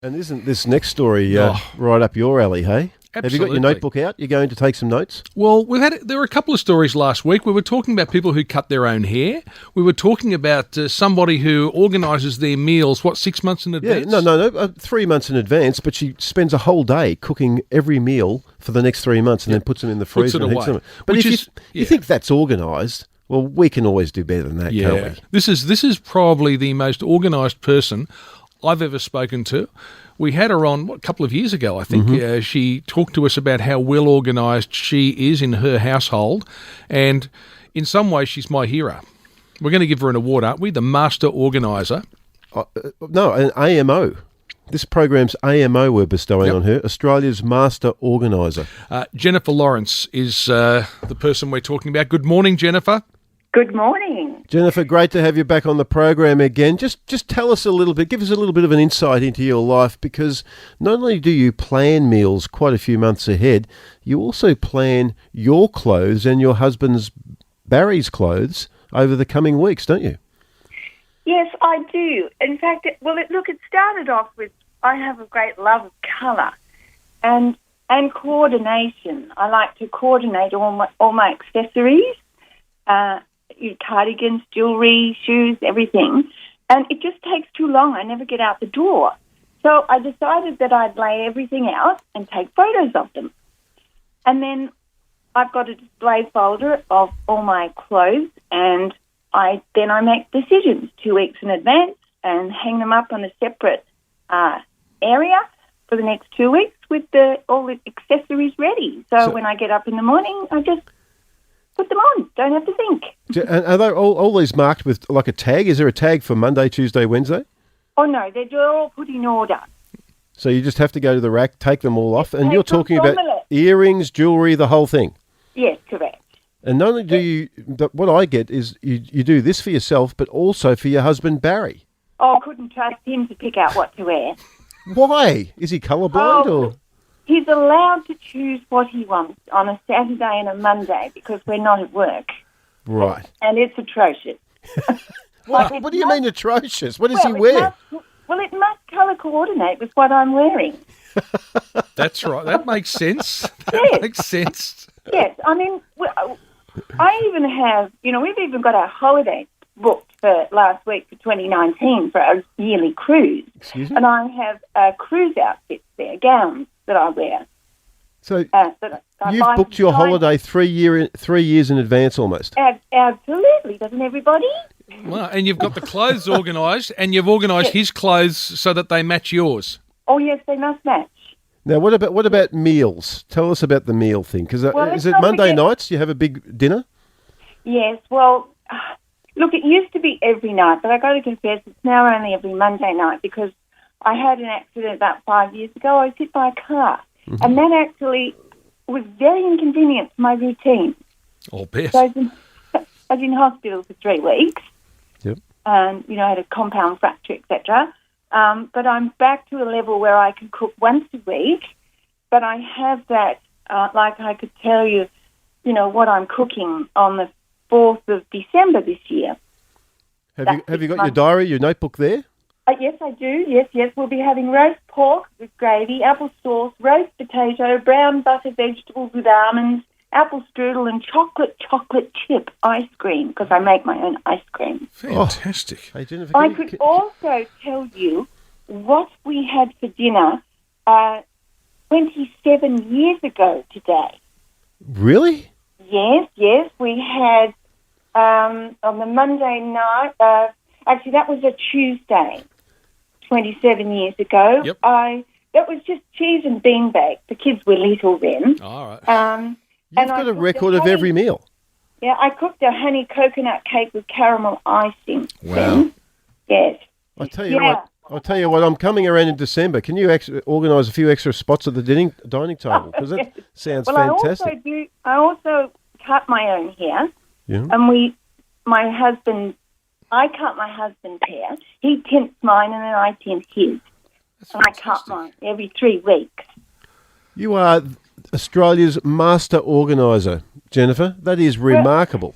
And isn't this next story right up your alley, hey? Absolutely. Have you got your notebook out? You're going to take some notes? Well, there were a couple of stories last week. We were talking about people who cut their own hair. We were talking about somebody who organises their meals, 6 months in advance? Yeah, no, 3 months in advance, but she spends a whole day cooking every meal for the next 3 months and then puts them in the freezer. Puts it away. But if you think that's organised, well, we can always do better than that, can't we? This is probably the most organised person I've ever spoken to. We had her on a couple of years ago, I think. Mm-hmm. She talked to us about how well organised she is in her household, and in some ways she's my hero. We're going to give her an award, aren't we? The Master Organiser. No, an AMO. This program's AMO we're bestowing on her, Australia's Master Organiser. Jennifer Lawrence is the person we're talking about. Good morning, Jennifer. Good morning. Jennifer, great to have you back on the program again. Just tell us a little bit, give us a little bit of an insight into your life, because not only do you plan meals quite a few months ahead, you also plan your clothes and your husband's Barry's clothes over the coming weeks, don't you? Yes, I do. In fact, it started off with I have a great love of colour and coordination. I like to coordinate all my accessories, cardigans, jewellery, shoes, everything. And it just takes too long. I never get out the door. So I decided that I'd lay everything out and take photos of them. And then I've got a display folder of all my clothes, and I make decisions 2 weeks in advance and hang them up on a separate area for the next 2 weeks with all the accessories ready. So when I get up in the morning, I just put them on. Don't have to think. And are they all these marked with like a tag? Is there a tag for Monday, Tuesday, Wednesday? Oh, no, they're all put in order. So you just have to go to the rack, take them all off, and you're talking about formula. earrings, jewellery, the whole thing. Yes, correct. And not only do you, what I get is you do this for yourself, but also for your husband, Barry. Oh, I couldn't trust him to pick out what to wear. Why? Is he colourblind or? He's allowed to choose what he wants on a Saturday and a Monday because we're not at work. Right. And it's atrocious. What do you mean atrocious? What does he wear? It must colour coordinate with what I'm wearing. That's right. That makes sense. Yes. Makes sense. Yes. I mean, I even have, we've even got our holiday booked for last week for 2019 for our yearly cruise. Excuse me? And I have cruise outfits there, gowns that I wear. So you've booked your holiday 3 years in advance almost. Absolutely. Doesn't everybody? Well, and you've got the clothes organised, and you've organised his clothes so that they match yours. Oh, yes, they must match. Now, what about meals? Tell us about the meal thing. Because is it Monday nights? You have a big dinner? Yes. Well, look, it used to be every night, but I got to confess, it's now only every Monday night because I had an accident about 5 years ago. I was hit by a car, and that actually was very inconvenient for my routine. Oh, bet. So I was in hospital for 3 weeks. Yep. And, I had a compound fracture, etc. But I'm back to a level where I can cook once a week, but I have that, like I could tell you, what I'm cooking on the 4th of December this year. Have you got your diary, your notebook there? Yes, I do. Yes. We'll be having roast pork with gravy, apple sauce, roast potato, brown butter vegetables with almonds, apple strudel, and chocolate chip ice cream, because I make my own ice cream. Fantastic. Hey, Jennifer, I could also tell you what we had for dinner 27 years ago today. Really? Yes. We had on the Monday night, actually that was a Tuesday, 27 years ago. Yep. That was just cheese and bean bake. The kids were little then. All right. You've got a record of every meal. Yeah, I cooked a honey coconut cake with caramel icing. Wow. Then. Yes. I'll tell you what, I'm coming around in December. Can you organise a few extra spots at the dining table? Because that sounds fantastic. I also cut my own hair. Yeah. And I cut my husband's hair. He tints mine and then I tint his. And I cut mine every 3 weeks. You are Australia's master organiser, Jennifer. That is remarkable.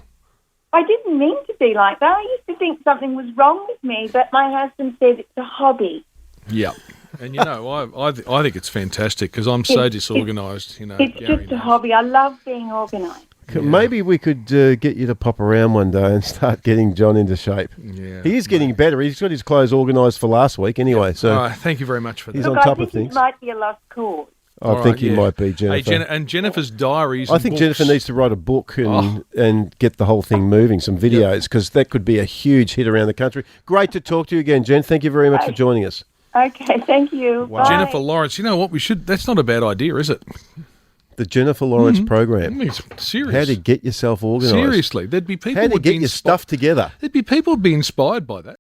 I didn't mean to be like that. I used to think something was wrong with me, but my husband said it's a hobby. Yeah. And I think it's fantastic because I'm so disorganised. It's Gary just a knows. hobby. I love being organised. Maybe we could get you to pop around one day and start getting John into shape. Yeah. He is getting better. He's got his clothes organised for last week anyway. So All right, thank you very much for that. He's Look, on top I of think things. it might be a lost cause. I All think right, he yeah. might be, Jennifer. Hey, and Jennifer's diaries. I and think books. Jennifer needs to write a book and get the whole thing moving, some videos, because that could be a huge hit around the country. Great to talk to you again, Jen. Thank you very much for joining us. Okay, thank you. Wow. Bye. Jennifer Lawrence. You know what? That's not a bad idea, is it? The Jennifer Lawrence I program. mean, it's serious. How to get yourself organised. Seriously, there'd be people. How to who'd be get your stuff together. There'd be people who'd be inspired by that.